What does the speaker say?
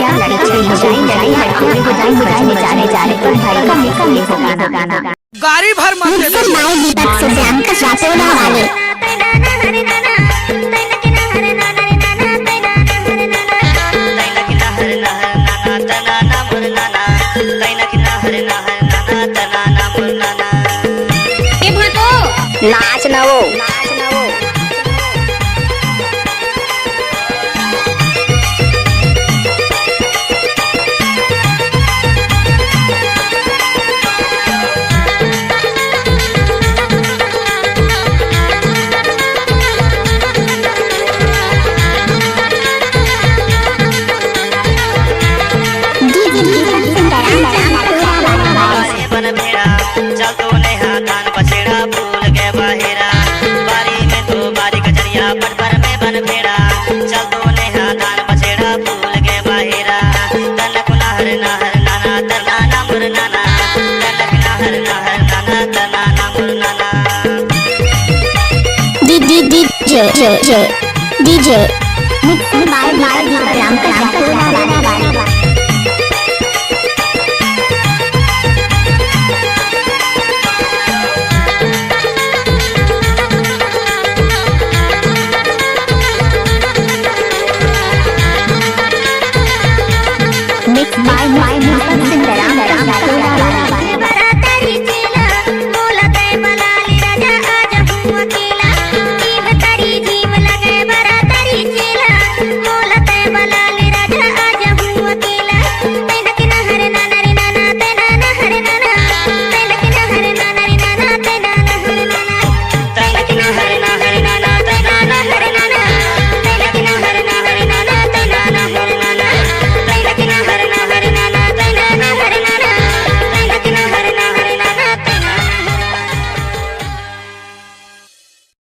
लड़कियां पीछे हो जाएं आगे हो जाएं बचने जाने पर भाई का मिक्स नहीं होगा ना गाड़ी भर मत दे दो। माय दीपक से प्रियंका राठौड़ा वाले नाच ना वो DJ mix by प्रियंका राठौड़ा वाले mix by